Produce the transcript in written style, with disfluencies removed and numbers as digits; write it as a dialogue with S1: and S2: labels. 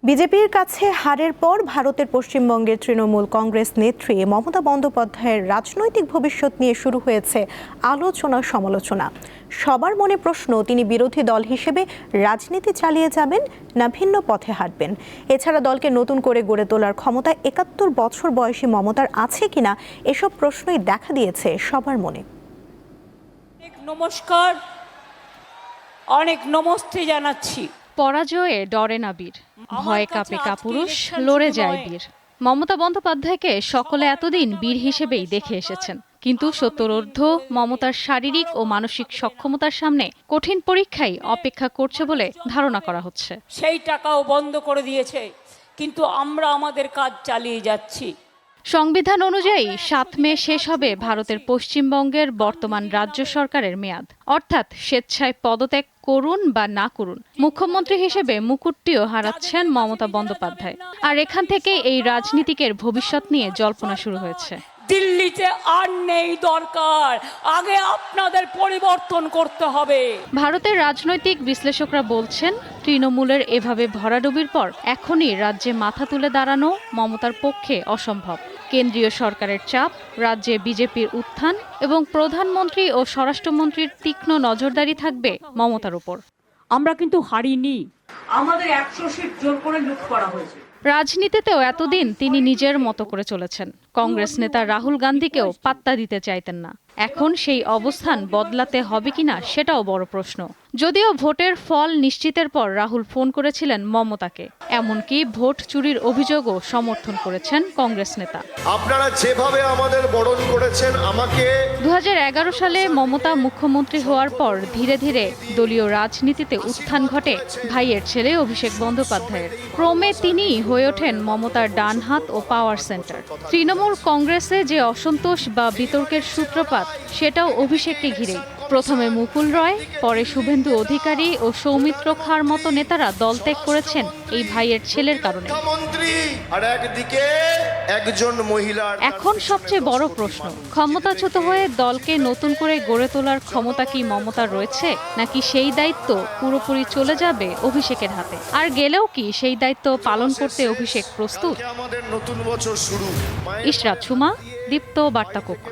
S1: বিজেপির কাছে হারের পর ভারতের পশ্চিমবঙ্গের তৃণমূল কংগ্রেস নেত্রী মমতা বন্দ্যোপাধ্যায়ের রাজনৈতিক ভবিষ্যৎ নিয়ে শুরু হয়েছে আলোচনা সমালোচনা। সবার মনে প্রশ্ন, তিনি বিরোধী দল হিসেবে রাজনীতি চালিয়ে যাবেন না ভিন্ন পথে হাঁটবেন। এছাড়া দলকে নতুন করে গড়ে তোলার ক্ষমতা ৭১ বছর বয়সী মমতার আছে কিনা, এসব প্রশ্নই দেখা দিয়েছে সবার মনে।
S2: নমস্কার, অনেক নমস্তে জানাচ্ছি।
S3: পরাজয়ে ডরে না বীর, ভয়ে কাঁপে কাপুরুষ, লড়ে যায় বীর। মমতা বন্দ্যোপাধ্যায়কে সকলে এতদিন বীর হিসেবেই দেখে এসেছেন, কিন্তু সত্তরোর্ধ্ব মমতার শারীরিক ও মানসিক সক্ষমতার সামনে কঠিন পরীক্ষাই অপেক্ষা করছে বলে ধারণা করা হচ্ছে।
S2: সেই টাকাও বন্ধ করে দিয়েছে, কিন্তু আমরা আমাদের কাজ চালিয়ে যাচ্ছি।
S3: সংবিধান অনুযায়ী ৭ মে শেষ হবে ভারতের পশ্চিমবঙ্গের বর্তমান রাজ্য সরকারের মেয়াদ, অর্থাৎ স্বেচ্ছায় পদত্যাগ করুন বা না করুন, মুখ্যমন্ত্রী হিসেবে মুকুটটিও হারাচ্ছেন মমতা বন্দ্যোপাধ্যায়। আর এখান থেকে এই রাজনীতিকের ভবিষ্যৎ নিয়ে জল্পনা শুরু হয়েছে।
S2: দিল্লিতে আর নেই দরকার, আগে আপনাদের পরিবর্তন করতে হবে।
S3: ভারতের রাজনৈতিক বিশ্লেষকরা বলছেন, তৃণমূলের এভাবে ভরাডুবির পর এখনই রাজ্যে মাথা তুলে দাঁড়ানো মমতার পক্ষে অসম্ভব। কেন্দ্রীয় সরকারের চাপ, রাজ্যে বিজেপির উত্থান এবং প্রধানমন্ত্রী ও স্বরাষ্ট্রমন্ত্রীর তীক্ষ্ণ নজরদারি থাকবে মমতার উপর।
S2: আমরা কিন্তু হারিনি, আমাদের ১০০ সিট জোর করে লুট করা হয়েছে।
S3: রাজনীতিতেও এতদিন তিনি নিজের মতো করে চলেছেন। কংগ্রেস নেতা রাহুল গান্ধীকেও পাত্তা দিতে চাইতেন না। এখন সেই অবস্থান বদলাতে হবে কিনা সেটাও বড় প্রশ্ন। যদিও ভোটের ফল নিশ্চিতের পর রাহুল ফোন করেছিলেন মমতাকে, এমনকি ভোট চুরির অভিযোগও সমর্থন করেছেন কংগ্রেস নেতা।
S4: আপনারা যেভাবে আমাদের বরণ করেছেন, আমাকে
S3: ২০১১ সালে মমতা মুখ্যমন্ত্রী হওয়ার পর ধীরে ধীরে দলীয় রাজনীতিতে উত্থান ঘটে ভাইয়ের ছেলে অভিষেক বন্দ্যোপাধ্যায়ের। ক্রমে তিনিই হয়ে ওঠেন মমতার ডান হাত ও পাওয়ার সেন্টার। তৃণমূল কংগ্রেসে যে অসন্তোষ বা বিতর্কের সূত্রপাত, সেটাও অভিষেককে ঘিরেই। প্রথমে মুকুল রয়, পরে শুভেন্দু অধিকারী ও সৌমিত্র খাঁর মতো নেতারা দল ত্যাগ করেছেন এই ভাইয়ের ছেলের কারণে। এখন সবচেয়ে বড় প্রশ্ন, ক্ষমতাচ্যুত হয়ে দলকে নতুন করে গড়ে তোলার ক্ষমতা কি মমতার রয়েছে, নাকি সেই দায়িত্ব পুরোপুরি চলে যাবে অভিষেকের হাতে? আর গেলেও কি সেই দায়িত্ব পালন করতে অভিষেক প্রস্তুত?
S4: নতুন বছর শুরু।
S3: ইশরাত সুমা, দীপ্ত বার্তা কক্ষ।